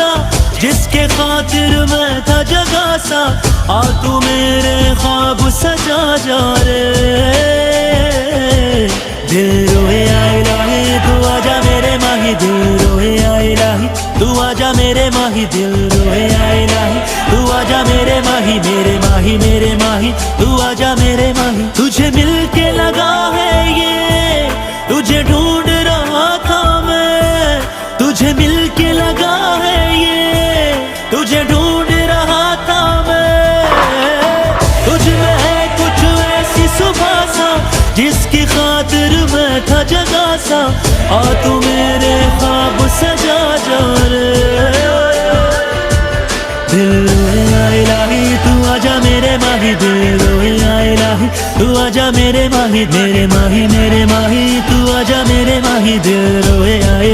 सा, जिसके खातिर मैं था जगा सा, आ तू मेरे ख्वाब सजा जा रे। दिल रोए आए इलाही तू आजा मेरे माही, दिल रोए आए इलाही तू आजा मेरे माही, दिल रोए आए इलाही तू आजा मेरे माही, मेरे माही मेरे माही तू आजा मेरे माही। तुझे मिलके लगा है ये, तुझे ढूंढ रहा था मैं, तुझे मिलके लगा है ये, तुझे ढूंढ रहा था मैं। तुझ में है कुछ ऐसी सुबह सा, जिसकी खातिर मैं था जगा सा, आ तू मेरे ख्वाब सजा जा रे। दिल रोए आए इलाही तू आजा मेरे माही, दिल रोए आए इलाही तू आजा मेरे माही, मेरे माही मेरे माही तू आजा मेरे माही, दिल रोए आए।